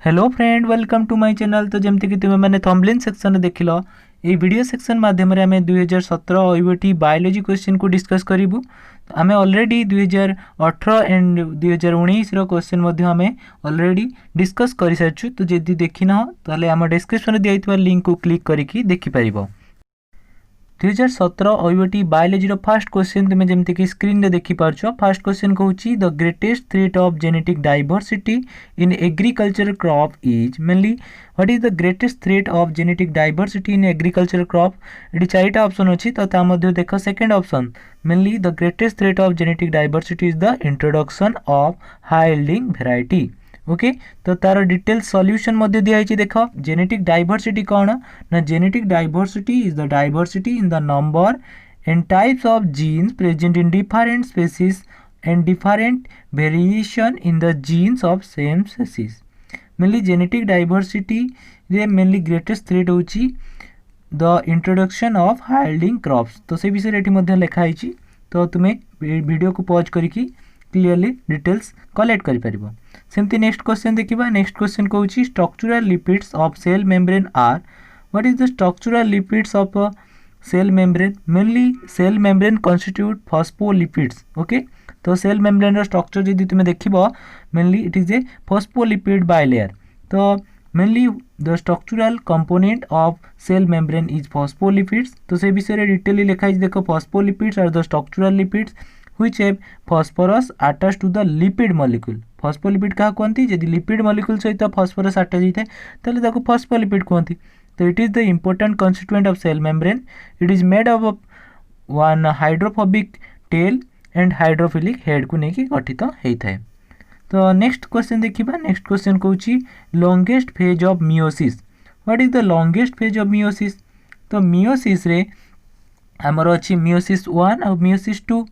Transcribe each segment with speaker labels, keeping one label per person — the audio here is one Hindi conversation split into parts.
Speaker 1: Hello friend, welcome to my channel. तो जमती कि तुम्हें मैंने थंबनेल सेक्शन देखिल ये वीडियो सेक्शन माध्यम आम 2017 ओयूटी बायोलॉजी क्वेश्चन को डिस्कस करूँ। आम ऑलरेडी 2018 एंड 2019 क्वेश्चन आम ऑलरेडी डिस्कस कर सारी। तो जदि देखी ना तो आम डिस्क्रिप्शन दिया लिंक को क्लिक करके देखिपर। 2017 ओयूटी बायोलॉजी फर्स्ट क्वेश्चन तुम्हें जमीक स्क्रीन में देखिपार। फर्स्ट क्वेश्चन कहूँ the greatest threat of genetic diversity in agriculture crop is mainly what is the greatest threat of genetic diversity in agriculture crop. ये चारिटा ऑप्शन अच्छी तो देख second option mainly the greatest threat of genetic diversity is the introduction of high yielding variety. Okay तो तार डिटेल सॉल्यूशन दिखाई देख जेनेटिक डाइवर्सिटी कौन ना genetic diversity is the diversity in the number and types of genes present in different species and different variation in the jeans of same species. Mainly genetic diversity रे मेनली ग्रेटेस्ट थ्रेट होची the introduction of high yielding crops. तो से विषय ये लिखाई तो तुम्हें वीडियो को पॉज करके क्लीयरली डिटेल्स कलेक्ट कर। सेमती नेक्स्ट क्वेश्चन देखिबा। नेक्स्ट क्वेश्चन कहूँ structural lipids of cell membrane are what is the structural lipids of cell membrane. Mainly cell membrane constitute phospholipids. Okay तो सेल मेम्ब्रेन स्ट्रक्चर जब तुम देख mainly it is a phospholipid bilayer. तो mainly the structural component of cell membrane is phospholipids. तो से विषय डिटेली लिखाई देख phospholipids are the structural lipids which have phosphorus attached to the lipid molecule। Phospholipid क्या कहती जब लिपिड मॉलिक्यूल सहित फॉस्फोरस अटैच होता है ताकि फॉस्फोलिपिड कहती। तो it is the important constituent of cell membrane. It is made of one hydrophobic tail and hydrophilic head को लेकिन गठित होता है। तो नेक्स्ट क्वेश्चन देखिबा। नेक्स्ट क्वेश्चन कहूँ longest phase of meiosis. What is the longest phase of meiosis. तो मियोसिस रे आमर अच्छी मियोसिस 1 और मियोसिस 2।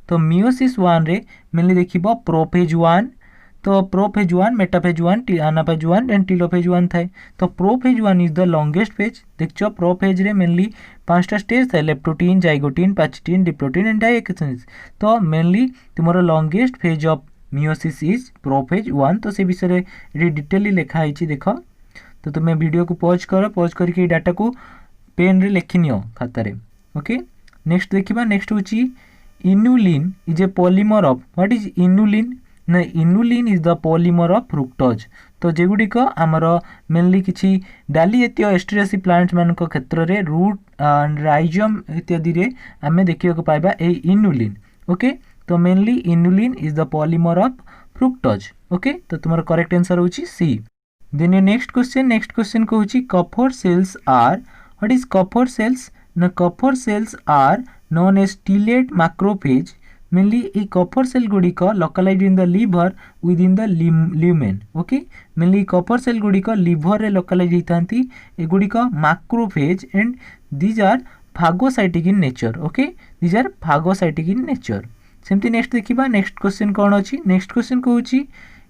Speaker 1: तो मियोसिस 1 रे मेनली देखिबो प्रोफेज 1। तो prophase 1 metaphase 1 anaphase 1 and telophase 1 थाए। तो prophase 1 is the longest phase. देखो प्रोफेज रे मेनली 5टा स्टेज थाए leptotene zygotene pachytene diplotene and diakinesis. तो मेनली तुमर longest phase of meiosis is prophase 1। तो से विषय ये डिटेली लिखाई देख। तो तुम्हें वीडियो को पॉज कर पॉज करके डाटा को पेन रे लिखि नियो खातारे। ओके नेक्स्ट देखिबा। नेक्स्ट होची inulin is a polymer of what is inulin ना inulin is the polymer of fructose. तो जेगुड़िक आमर मेनली किसी डाली जातीय एस्टरेसी प्लांट्स मान क्षेत्र में रूट राइजम इत्यादि आम देखा पाइबा ए इनुलिन। ओके तो mainly inulin is the polymer of fructose. Okay तो तुम्हारा करेक्ट आंसर होची सी। देन नेक्स्ट क्वेश्चन कहूँ Kupffer cells are what is Kupffer cells ना Kupffer cells are known as stellate macrophage। Mainly ये कफर सेल गुड़िक localise in the liver within the lumen. Okay mainly Kupffer cell गुड़िक लिवर रे लोकलाइज होता एगुड़िक macrophage and these are phagocytic in nature. Okay these are phagocytic in nature. सेमती नेक्स्ट देखिबा। नेक्स्ट क्वेश्चन कौन अच्छी। नेक्स्ट क्वेश्चन कहूँ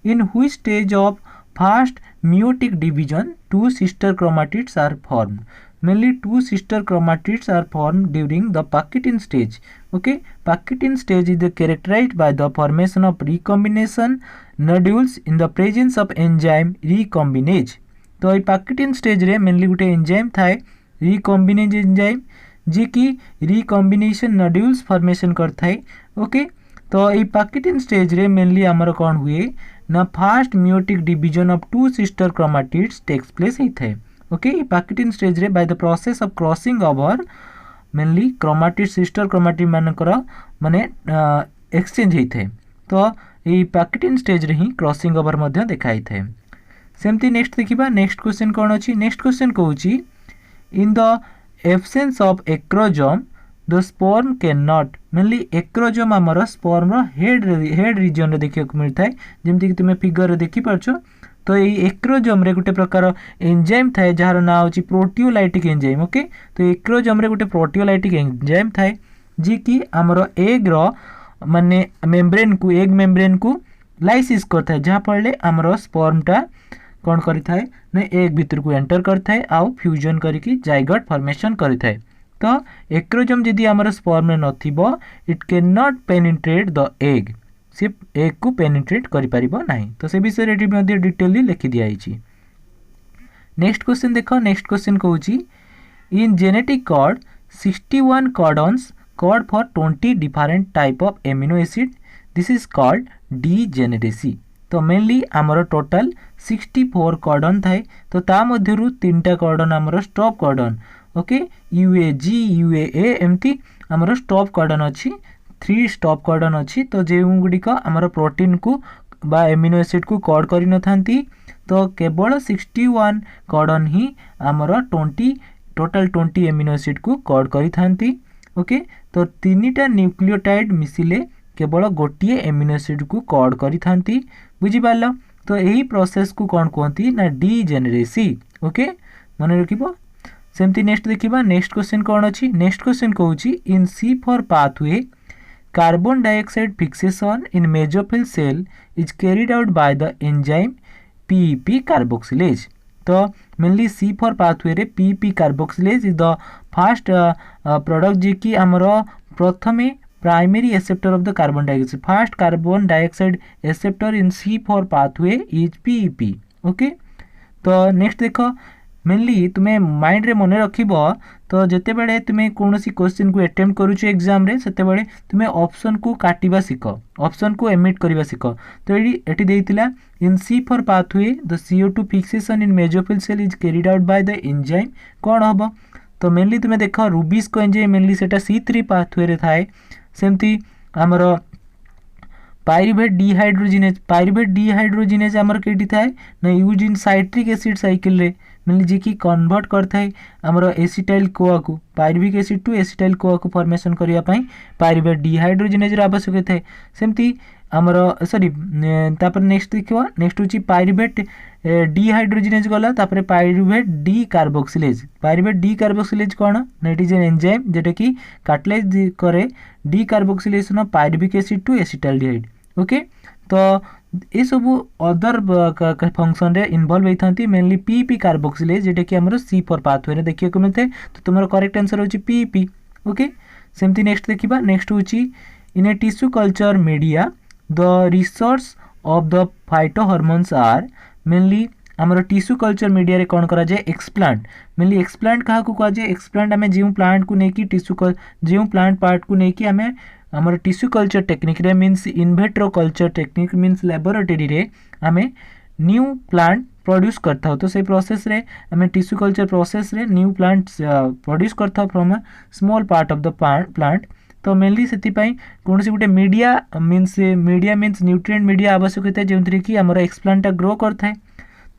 Speaker 1: in which stage of first meiotic division two sister chromatids are formed. Mainly two sister chromatids are formed during the Purkinje stage. Okay, Purkinje stage is characterized by the formation of recombination nodules in the presence of enzyme recombinase। तो ये Purkinje stage रे मेनली गोटे एंजाइम थाए recombinase एंजाइम जी की recombination nodules फॉर्मेशन करता है। ओके तो ये Purkinje stage रे मेनली आमर कौन हुए ना first meiotic division of two sister chromatids takes place होता है। ओके Purkinje स्टेज रे by the process of crossing over mainly chromatid sister chromatid मानकर माने एक्सचेंज होता है। तो ये Purkinje स्टेज रे ही क्रॉसिंग ओवर मध्य देखाई थाए। सेमती नेक्स्ट देखिबा। नेक्स्ट क्वेश्चन कौन अच्छी। नेक्स्ट क्वेश्चन कहूँ इन the absence of acrosome the sperm can not. Mainly acrosome आमर स्पर्म हेड रिजन रे देखा मिलता है जमती कि तुम्हें फिगर रे देखि पारछो। तो ये एक्रोजोम रे गोटे प्रकार एंजाइम थाए जार ना होची प्रोटियोलाइटिक एंजाइम। ओके तो एक्रोजोम रे गोटे प्रोटियोलाइटिक एंजाइम थाए जी कि आमर एग रो माने मेम्ब्रेन को एग मेम्ब्रेन को लाइसिस करता है जहाँ फल आमर स्पर्मटा कौन करता है ना एग भीतर को एंटर करता है आउ फ्यूजन करके जाइगोट फॉर्मेशन करता है। तो एक्रोजोम जदि आमर स्पर्म में नथिबो it can not penetrate the egg. सिर्फ एग को पेनिट्रेट करि परिबो नाही। तो से विषय रे डिटेली लिखि दिया। नेक्स्ट क्वेश्चन देख नेक्स्ट क्वेश्चन कहूँ in genetic code 61 codons code for 20 different type of amino acid this is called degeneracy। तो मेनली आमर टोटाल 64 कॉडन थाए तो ता मध्यरु 3टा कॉडन आमर स्टॉप कॉडन ओके UAG UAA एमती आमर स्टॉप कॉडन अच्छी 3 स्टॉप कॉडन अच्छी तो जो गुड़िक आमर प्रोटीन को बा एमिनो एसिड को कॉड करि न थांती तो केवल 61 कॉडन ही आमर 20 टोटाल 20 एमिनो एसिड को कॉड करि थांती ओके तो 3टा न्यूक्लियोटाइड मिसिले केवल गोटे एमिनो एसिड को कॉड करि थांती बुझी पारल तो यही प्रोसेस को कौन कहती ना डीजेनेरेसी ओके मन रखिबो सेमती नेक्स्ट देखिबा नेक्स्ट क्वेश्चन कौन अछि नेक्स्ट क्वेश्चन कहूची इन C4 pathway carbon dioxide fixation in mesophyll cell is carried out by the enzyme PEP carboxylase तो मेनली C4 pathway रे PEP carboxylase is the first product जे कि हमर प्रथमे primary acceptor of the carbon dioxide first carbon dioxide acceptor in C4 pathway is PEP okay तो नेक्स्ट देखो मेनली तुम्हें माइंड रे मन रखिबो तो जेते बेले तुम्हें कोनोसी क्वेश्चन को अटेम्प्ट करूछु एग्जाम रे सेते बेले तुम्हें ऑप्शन को काटिबा सिखो ऑप्शन को एमिट करिबा सिखो तो एटी देइतिला in C4 pathway the CO2 fixation in mesophyll cell is carried out by the enzyme कोन हबो तो मेनली तुम्हें देखो रूबिस को एंजाइम मेनली सेटा C3 pathway रे थाए सेमती हमर पाइरुवेट डिहाइड्रोजिनेज आमर केटी थाए ना use in citric acid cycle रे मेनली जे कि कन्वर्ट करथाय हमर एसिटाइल कोआ को पाइरुविक एसिड टू एसिटाइल कोआ को फॉर्मेशन करिया पई पाइरुवेट डिहाइड्रोजिनेज र आवश्यक थाए सेमती हमर सॉरी तापर नेक्स्ट देखिबो नेक्स्ट होची पाइरुवेट डिहाइड्रोजिनेज गला तापर पाइरुवेट डी कार्बोक्सिलेज कोन ना इट इज एन एंजाइम जेटा कि कैटलाइज करे decarboxylation of pyruvic acid to acetaldehyde okay तो ये सब अदर फंक्शन रे इन्वॉल्व होती मेनली पीपी कार्बोक्सिलेज जेटा कि हमर C4 पाथवे रे देखिए को मिलते तो तुम्हारा करेक्ट आंसर होची पीपी ओके सेमती नेक्स्ट देखिबा नेक्स्ट होची in a tissue culture media the resource of the phytohormones are mainly हमर टिश्यू कल्चर मीडिया रे कोन करा जाय एक्सप्लांट मेनली एक्सप्लांट कहा को कहा जाय एक्सप्लांट हमें जेउ प्लांट को नेकी टिश्यू जेउ प्लांट पार्ट को नेकी हमें हमर टिश्यू कल्चर टेक्निक रे means in vitro culture technique means laboratory रे हमें न्यू प्लांट प्रोड्यूस करता हो तो से प्रोसेस रे हमें टिश्यू कल्चर प्रोसेस रे न्यू प्लांट प्रोड्यूस करता from a small part of the plant तो मेनली सेति पई कोनसी गुटे मीडिया मीन्स न्यूट्रिएंट मीडिया आवश्यक होता है जेंतरे कि हमर एक्सप्लांट ग्रो करता है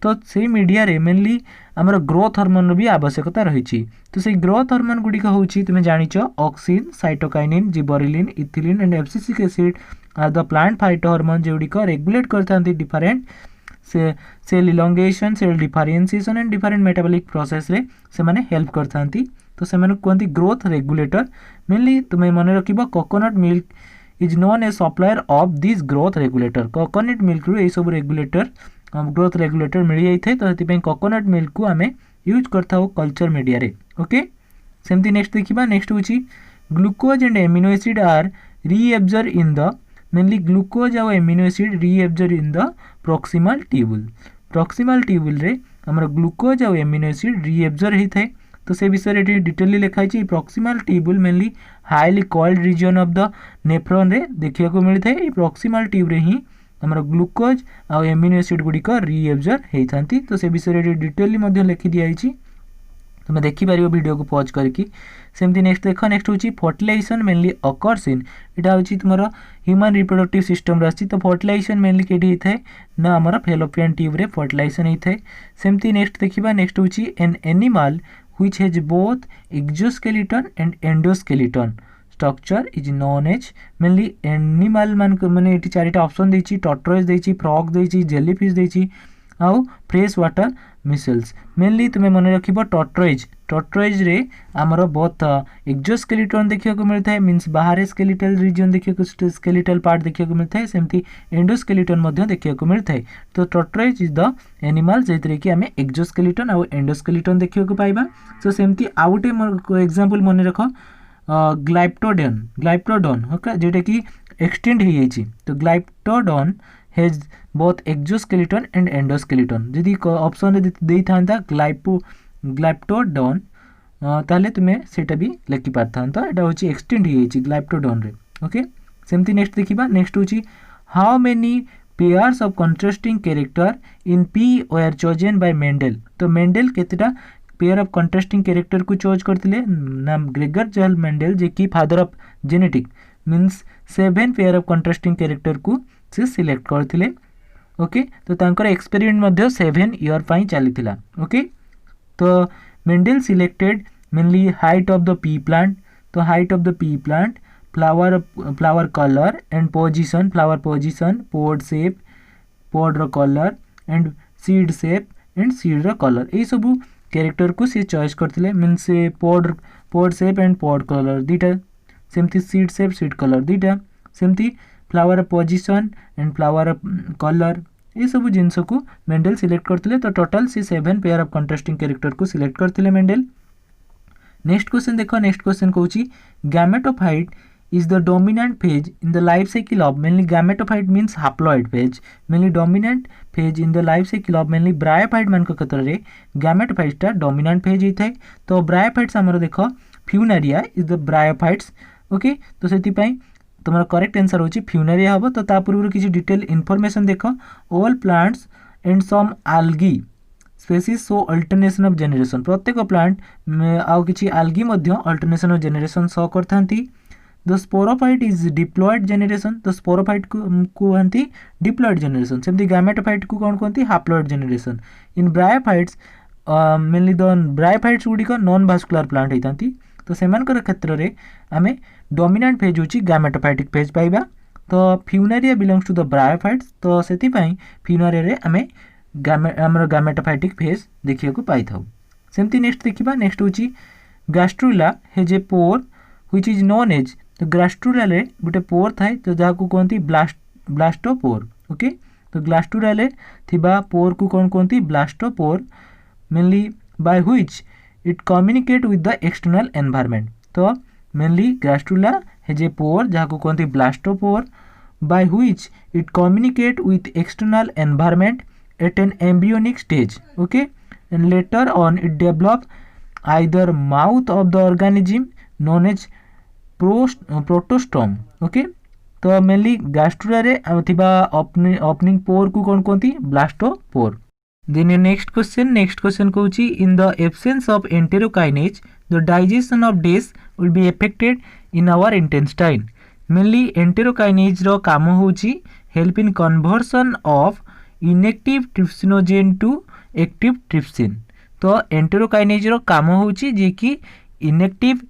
Speaker 1: तो से मीडिया रे मेनली हमर ग्रोथ हार्मोन भी आवश्यकता रही तो से ग्रोथ हार्मोन गुडी का होची तुमे जानिचो auxin cytokinin gibberellin ethylene and abscisic acid are the plant phytohormone जेउडी को रेगुलेट करथांती different cell elongation cell differentiation and different metabolic process रे से माने हेल्प करथांती तो से माने कोंती ग्रोथ रेगुलेटर मेनली तुमे मन रखिबो coconut milk is known as supplier of this growth regulator coconut milk रो ए सब रेगुलेटर ग्रोथ रेगुलेटर मिल जाए तो से कोकोनट मिल्क को आम यूज करता हो कल्चर मीडिया रे ओके सेमती नेक्स्ट देखिबा नेक्स्ट होची glucose and amino acid are reabsorb in the mainly glucose और amino acid reabsorb in the proximal tubule रे हमर ग्लूकोज और एमिनो एसिड रीएब्जॉर्ब होता है तो से विषय रे डिटेली लिखाई proximal tubule mainly highly cold region of the nephron रे देखिया को मिलता है प्रॉक्सिमल ट्यूब रे ही हमर ग्लूकोज आ एमिनो एसिड गुडी को रीएब्जॉर्ब हेइथांती तो से विषय रे डिटेली मध्ये लिखि दिया आइछि तुम देखि पारियो वीडियो को पॉज करके सेमती नेक्स्ट देखो नेक्स्ट होची फर्टिलाइजेशन मेनली अकर्स इन एटा होची तुमरो ह्यूमन रिप्रोडक्टिव सिस्टम राची तो फर्टिलाइजेशन मेनली केडी हेथाय ना हमर फेलोपियन ट्यूब रे फर्टिलाइजेशन हेथाय सेमती नेक्स्ट देखिबा नेक्स्ट होची an animal which has both exoskeleton and endoskeleton structure is known as mainly animal मान माने एटी चारिटा ऑप्शन देछि टॉर्टोइज देछि फ्रॉग देछि जेलीफिश देछि आउ फ्रेश वाटर मिसल्स मेनली तुमे मन रखिबो टॉर्टोइज रे हमर बहुत एक्सोस्केलेटन देखिया को मिलता है मींस बाहर स्केलेटल रीजन देखिया को स्केलेटल पार्ट देखिया को मिलता है सेमती एंडोस्केलेटन मध्ये देखिया को मिलता है तो टॉर्टोइज इज द एनिमल जेतरे कि हमें एक्सोस्केलेटन और एंडोस्केलेटन देखिया को पाइबा सो सेमती आउटे एग्जांपल मन रखो ग्लाइप्टोडन ओके जेटा कि एक्सटेंड हो जाइए तो Glyptodon has both exoskeleton and endoskeleton जदि ऑप्शन दे था ग्लाइप्टोडॉन ताले तुम्हें सेटा भी लिखि पारथा एटा होची एक्सटेंड हो ग्लाइप्टोडॉन रे ओके सेमती नेक्स्ट देखिबा नेक्स्ट होची how many pairs of contrasting character in pea were chosen by Mendel तो मेंडल केतेटा पेयर ऑफ कंट्रास्टिंग कैरेक्टर को चोज करथिले नाम ग्रेगर चार्ल्स मेंडल जे कि father of genetic means 7 pair of contrasting character को से सिलेक्ट करथिले ओके तो तांकर एक्सपेरिमेंट मध्ये 7 ईयर पई चलीथिला ओके तो Mendel selected mainly height of the pea plant तो height of the pea plant flower colour and position flower position pod shape pod रो colour and seed shape and seed रो कलर ए सब कैरेक्टर को सी चॉइस करथिले means pod shape and pod colour दीटा सेमती सीड शेप सीड कलर दीटा सेमती flower position and flower colour ये सब जिनस को मेंडल सिलेक्ट करथिले तो टोटल सी 7 पेयर ऑफ कंट्रास्टिंग कैरेक्टर को सिलेक्ट करथिले मेंडल नेक्स्ट क्वेश्चन देखो नेक्स्ट क्वेश्चन कहूची gametophyte is the dominant phase in the life cycle of mainly gametophyte means haploid phase mainly dominant phase in the life cycle of mainly bryophyte मान क्षेत्र रे gametophyte टा dominant phase होता है तो bryophytes हमर देखो funaria is the bryophytes okay तो सेति पई तुम्हारा करेक्ट आंसर होची funaria हबो तो ता पूर्व किछि डिटेल इंफॉर्मेशन देखो all plants and some algae species so alternation of generation प्रत्येक प्लांट आउ किछि algae मध्ये अल्टरनेशन ऑफ जनरेशन शो करथांती the sporophyte is diploid generation तो स्पोरोफाइट को कहती डिप्लॉयड जनरेशन सेमती गैमेटोफाइट को कौन कहती haploid generation in bryophytes mainly the bryophytes गुड़िक नॉन भास्कुलर प्लांट होती तो सेमानकर क्षेत्र में आम डोमिनेंट फेज होची गैमेटोफाइटिक फेज पाइबा तो Funaria belongs to the bryophytes तो से फ्यूनारिया रे आम गैमेटोफाइटिक फेज देखिया को पाई था सेमती नेक्स्ट देखिबा नेक्स्ट होची gastrula has a pore which is known as तो ग्लास्टुराले गोटे पोर थाए तो जहाँ को कहती ब्लास्टोपोर ओके तो ग्लास्टुराले थिबा पोर को कौन कहती blastopore mainly by which it communicate with the external environment तो mainly blastula has a pore जहाँ को कहती blastopore by which it communicate with external environment at an embryonic stage okay and later on it develop either mouth of the organism known as protostome okay तो मेनली गैस्ट्रुला रे थिबा ओपनिंग पोर को कौन कहती ब्लास्टोपोर देन नेक्स्ट क्वेश्चन कहूची in the absence of enterokinase the digestion of these will be affected in our intestine mainly enterokinase रो काम होची help in conversion of inactive trypsinogen to active trypsin तो एंटेरोकाइनेज रो काम होची जे कि इनएक्टिव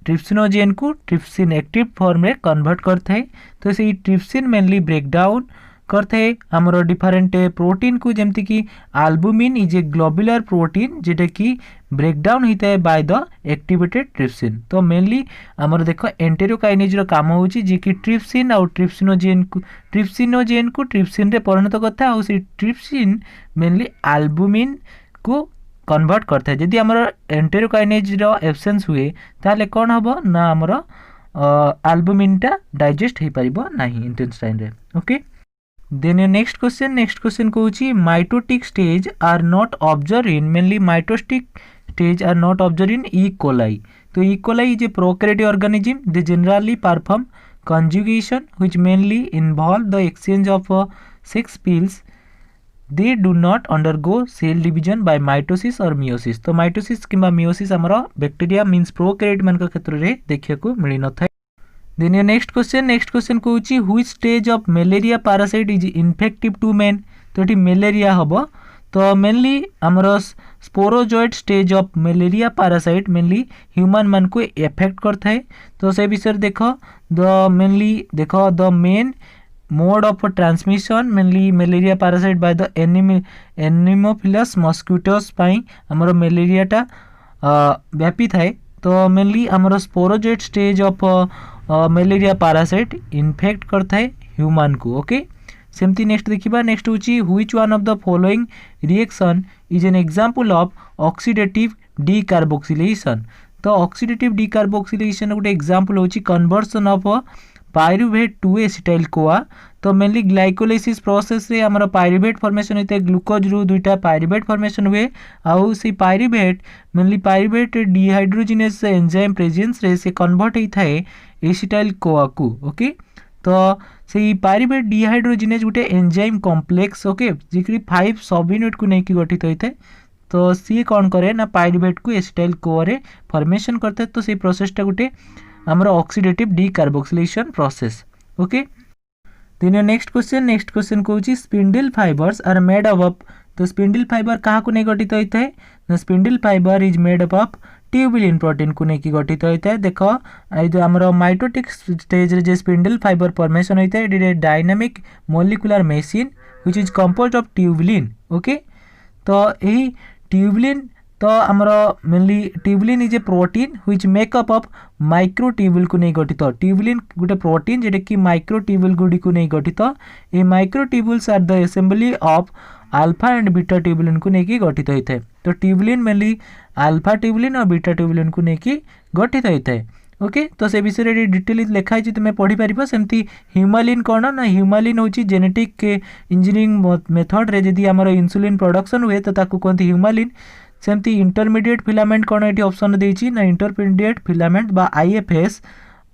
Speaker 1: ट्रिप्सिनोजेन को ट्रिप्सिन एक्टिव फॉर्म में कन्वर्ट करता है तो से ट्रिप्सिन मेनली ब्रेकडाउन करता है आमर डिफरेंट प्रोटीन को जमती कि albumin is a globular protein जेटा कि ब्रेकडाउन होता है बाय द एक्टिवेटेड ट्रिप्सिन तो मेनली आमर देखो एंटेरोकाइनेज रो काम होची जे कि ट्रिप्सिन और ट्रिप्सिनोजेन को ट्रिप्सिन रे परिणत करता है और से ट्रिप्सिन मेनली आल्बुमिन को कन्वर्ट करता है जदि आमर एंटेरोकाइनेज रो एब्सेंस हुए ताले कौन हबो ना आमर आल्बुमिनटा डाइजेस्ट हो पारिबो नाही इंटेस्टाइन रे ओके देन नेक्स्ट क्वेश्चन कहूची mitotic stage are not observe in mainly mitotic stage are not observe in E coli तो E coli is a prokaryotic organism they generally perform conjugation which mainly involve the exchange of sex pills. They do not undergo cell division by mitosis or meiosis. तो mitosis किंबा meiosis हमारा बैक्टीरिया मीन्स प्रोकैरियोट मान का क्षेत्र रे देखिया को मिली न था. Then your next question को उची which stage of malaria parasite is infective to men. तो ये malaria हबो तो मेनली हमारा sporozoite stage of malaria parasite mainly human मन को इफेक्ट करता है. तो से विषय देखो the main mode of transmission mainly malaria parasite by the anopheles mosquitoes पाई हमरो मलेरियाटा व्यापी थाए. तो मेनली हमरो sporozoite stage of malaria parasite infect करता है ह्यूमन को. ओके सेमती नेक्स्ट देखिबा. नेक्स्ट होची which one of the following reaction is an example of oxidative decarboxylation. तो ऑक्सीडेटिव डीकार्बोक्सिलेशन गोटे एग्जांपल होची कन्वर्सन ऑफ पायरुवेट 2 एसिटाइल कोआ। तो मेनली ग्लाइकोलाइसिस प्रोसेस रे हमर पायरुवेट फॉर्मेशन होते ग्लूकोज रु दुईटा पायरुवेट फॉर्मेशन हुए आउ से pyruvate mainly pyruvate dehydrogenase enzyme presence रे से कन्वर्ट होता है एसिटाइल कोआ को। ओके तो से पायरुवेट डिहाइड्रोजिनेस गोटे एंजाइम कॉम्प्लेक्स ओके जी 5 सब यूनिट को लेकिन गठित होता है। तो सी कौन करे ना पायरुवेट को एसिटाइल कोआ रे फॉर्मेशन करते हैं। तो से प्रोसेसटा गोटे हमर oxidative decarboxylation process. Okay then next question कहूँ spindle fibres are made up. तो स्पिंडल फाइबर क्या नहीं गठित होता है ना spindle fibre is made up of tubulin protein को लेकिन गठित होता है। देख जो आमर माइटोटिक स्टेज रे जे स्पिंडल फाइबर फॉर्मेशन होता है it is dynamic molecular machine which is composed of tubulin. Okay तो यही ट्यूबुलिन तो आमर mainly tubulin is a protein which makeup of microtubule को नहीं गठित। ट्यूबुलिन गोटे प्रोटीन जेटा कि माइक्रोट्यूबुल गुडी को नहीं गठित। ए microtubules are the assembly of alpha and beta tubulin को लेकिन गठित होता है। तो ट्यूबुलिन मेनली अल्फा ट्यूबुलिन और बीटा ट्यूबुलिन को लेकिन गठित होता है। ओके तो से विषय डिटेल लिखाई तुम पढ़ी पार। सेमती ह्यूमालिन कौन ना ह्यूमालिन हूँ जेनेटिक इंजीनियरिंग मेथड रे जदि आमर इंसुलिन प्रोडक्शन हुए तो ताकू कहते ह्यूमालिन। सेमती इंटरमीडिएट फिलामेंट कौन ये ऑप्शन देछि ना इंटरमीडिएट फिलामेंट बा IFs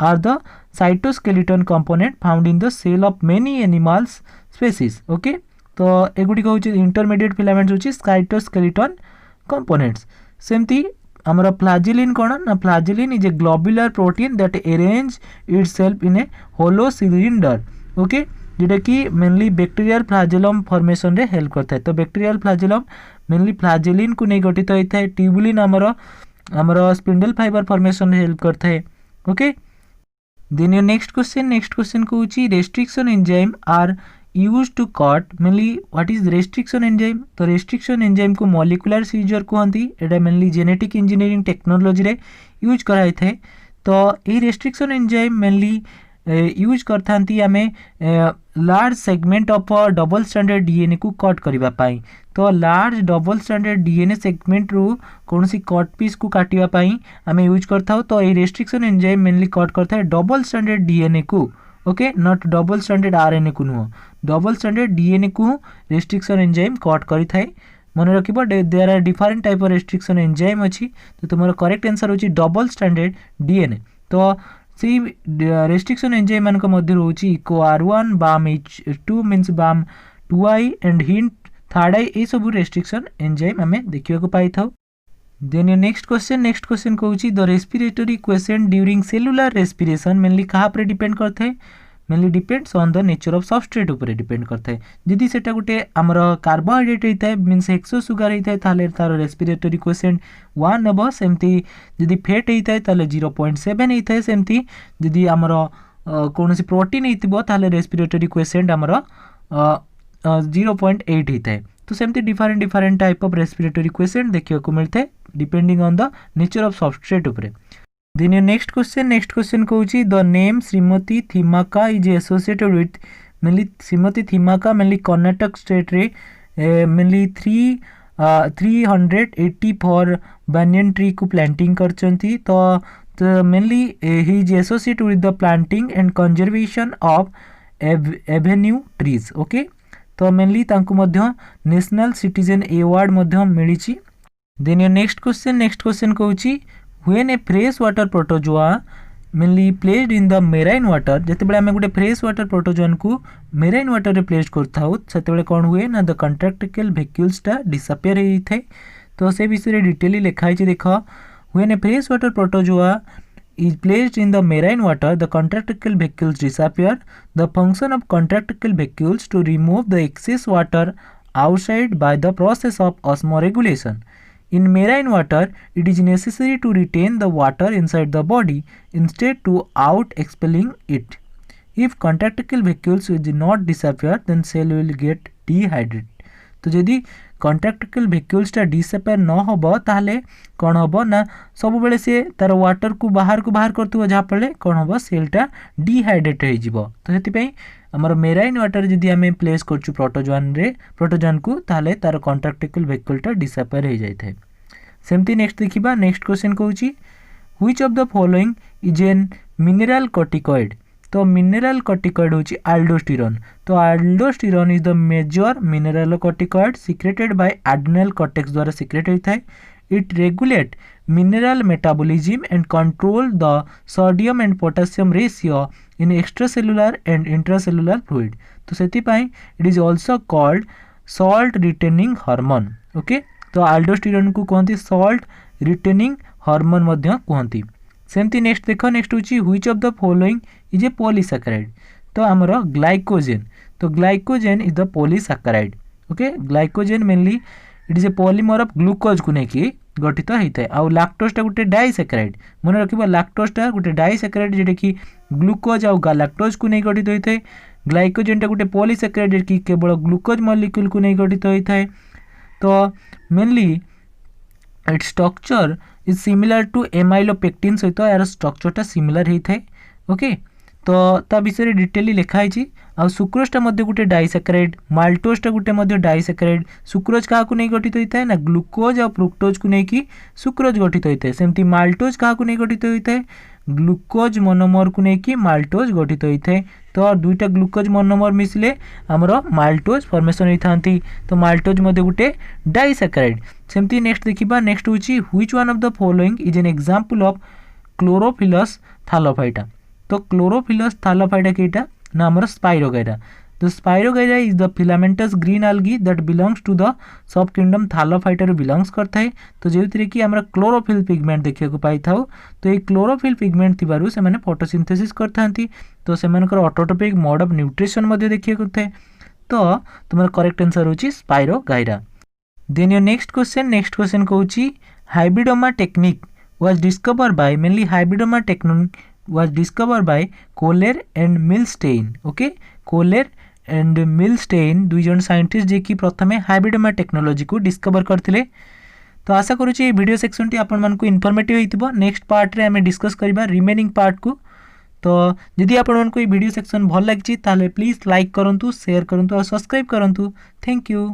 Speaker 1: are the cytoskeleton component found in the cell of many animals species. Okay तो एगुडी कहूँ इंटरमीडिएट फिलामेंट हूँ साइटोस्केलेटन कंपोनेंट्स। सेमती आमर फ्लैजेलिन कौन ना flagellin is a globular protein that arrange itself in a hollow cylinder. Okay जोटा कि मेनली बैक्टीरियल फ्लैजेलम फॉर्मेशन रे हेल्प करता है। तो बैक्टीरियल फ्लैजेलम मेनली फ्लैजेलिन को नहीं गठित होता है। ट्यूबुलिन आमर स्पिंडल फाइबर फॉर्मेशन हेल्प करता है। Okay then your next question कहूँ restriction enzyme are use to cut mainly what is restriction enzyme. तो रेस्ट्रिक्शन एंजाइम को मॉलिक्युलर सीजर कहती एटा मेनली जेनेटिक इंजीनियरिंग टेक्नोलॉजी रे यूज कराई थे। तो ये रेस्ट्रिक्शन एंजाइम मेनली यूज करथांती आमे large segment of double standard DNA को कट करिबा पाई। तो large double standard DNA segment रू कौन सी कट पीस को काटिबा पाई आमे यूज करता। तो ये रेस्ट्रिक्शन एंजाइम मेनली कट करता है डबल स्टैंडर्ड डीएनए को। Okay not double standard RNA को नुह डबल स्टैंडर्ड डीएनए को रेस्ट्रिक्शन एंजाइम कट करि थाए। मन रखिबो there are different type of restriction enzyme अछि। तो तुमर करेक्ट आंसर होची डबल स्टैंडर्ड डीएनए। तो सी रेस्ट्रिक्शन एंजाइम मान मध्य रोची Eco R1 Bam H2 means Bam 2i and Hind 3i ये सब रेस्ट्रिक्शन एंजाइम आम देखा पाई था। देन नेक्स्ट क्वेश्चन कहूँ the respiratory question during cellular respiration mainly क्या डिपेंड करते हैं mainly depends on the nature of substrate ऊपर डिपेंड करता है। जदि सेटा गोटे आमर कार्बोहाइड्रेट होता है मीन्स हेक्सो सुगर होता है ताले तार रेस्पिरेटरी क्वेश्चन 1 हम। सेमती जदि फेट होता है ताले 0.7 होता है। सेमती जदि आमर कौन सी प्रोटीन होइतिबो ताले रेस्पिरेटरी क्वेश्चन आमर 0.8 होता है। तो सेमती different type of respiratory question देखा को मिलते हैं depending on the nature of substrate ऊपर। देन नेक्स्ट क्वेश्चन कहूँ the name Shrimati Thimmakka is associated with mainly Shrimati Thimmakka mainly Karnataka state रे मेनली 380 फॉर बैनियन ट्री को प्लांटिंग करचंती। तो mainly he is associated with the planting and conservation of avenue trees. Okay तो मेनली तांको मध्य नेशनल सिटीजन अवार्ड मध्य मिली। देन योर नेक्स्ट क्वेश्चन कहूँ when A fresh water protozoa mainly placed in the marine water जिते आम गोटे फ्रेश वाटर प्रोटोजोन को मेराइन वाटर रे प्लेस करते कौन हुए ना द कंट्रैक्टिकल वैक्यूल्सटा डिसअपियर होता है। तो से विषय डिटेली लिखाई देख when A fresh water protozoa is placed in the marine water the contractical vacuoles disappear. The function of contractical vacuoles to remove the excess water outside by the process of osmoregulation. In marine water it is necessary to retain the water inside the body instead to out expelling it. If contractical vacuoles will not disappear then cell will get dehydrated. तो जदि कंट्रैक्टिकल वैक्यूल्सटा डिसअपियर न होबो ताहले कौन होबो ना सब बेले से तार वाटर को बाहर करथुबो जहाँ फले कौन होबो सेलटा डिहाइड्रेट हो जिवो। तो हेति पई हमर मेराइन वाटर जदि आमे प्लेस करछु प्रोटोजोन को ताहले तार कंट्रैक्टिकल वैक्यूलटा डिसअपियर हो जाय थाए। सेमती नेक्स्ट देखिबा नेक्स्ट क्वेश्चन कहूची which of the following is an mineral corticoid. तो मिनरल कॉर्टिकॉइड होची एल्डोस्टेरोन। तो aldosterone is the major mineral corticoid secreted by adrenal cortex द्वारा सिक्रेट होता है। It regulate mineral metabolism and control the sodium and potassium ratio in extracellular and intracellular fluid। तो सेतिपाई it is also called salt retaining hormone। Okay, तो एल्डोस्टेरोन को कहती salt retaining hormone मध्य कहती। सेमती नेक्स्ट देख, नेक्स्ट होची which of the following is a polysaccharide. तो आमर ग्लाइकोजेन, तो glycogen is the polysaccharide. Okay, glycogen mainly it is a polymer of glucose को लेकिन गठित होता है। आउ लैक्टोजटा गोटे डाइसैकेराइड, मन रखिबा लैक्टोजटा गोटे डाइसैकेराइड जेटा कि ग्लूकोज आउ लैक्टोज को नहीं गठित होता है। ग्लाइकोजेनटा गोटे पॉलीसैकेराइड जेटा कि केवल ग्लूकोज मॉलिक्यूल को नहीं गठित होता है। तो mainly its structure is similar to amylopectin सहित यार स्ट्रक्चरटा सिमिलर होता है। ओके, तो ता विषय डिटेली लिखाई। आ सुक्रोजटा मध्य गोटे डाइसैकेराइड, माल्टोजटा गोटे मध्य डाइसैकेराइड। सुक्रोज क्या नहीं गठित होता है ना, ग्लूकोज और फ्रुक्टोज को लेकिन सुक्रोज गठित होता है। सेमती माल्टोज क्या नहीं गठित होता है, ग्लूकोज मोनोमर को लेकिन माल्टोज गठित होता है। तो दुईटा ग्लूकोज मोनोमर मिसले आमर माल्टोज फॉर्मेशन होता। तो माल्टोज मध्य गोटे डाइसैकेराइड। सेमती नेक्स्ट देखिबा, नेक्स्ट होची which one of the following is an example of chlorophyllous Thallophyta. तो क्लोरोफिलस थालोफाइटा केटा ना आमर स्पाइरोगाइरा। तो Spirogyra is the filamentous green algae that belongs to the sub kingdom Thallophyta रो बिलोंग्स करता है। तो जेउथिरे कि आमर क्लोरोफिल पिगमेंट देखिया को पाई थाउ। तो ये क्लोरोफिल पिगमेंट थिबारु से माने फोटोसिंथेसिस करथांती। तो सेमानकर ऑटोट्रोपिक मोड ऑफ न्यूट्रिशन मध्ये देखिया को थाए। तो तुमर करेक्ट आंसर होची Spirogyra. Then your next question कहूची hybridoma technique was discovered by, mainly hybridoma technique was discovered by Kohler and Milstein। Okay, Kohler and Milstein दुई जन साइंटिस्ट जे कि प्रथमे हाइब्रिडोमा टेक्नोलॉजी को डिस्कवर करथिले। तो आशा करूची ये वीडियो सेक्शन टी आपन मानकु इन्फॉर्मेटिव होइतिबो। नेक्स्ट पार्ट रे हमें डिस्कस करबा रिमेनिंग पार्ट को। तो यदि आपन मानकु ये वीडियो सेक्शन भल लागिछि ताले प्लीज लाइक करंतु, शेयर करंतु और सब्सक्राइब करंतु। Thank you.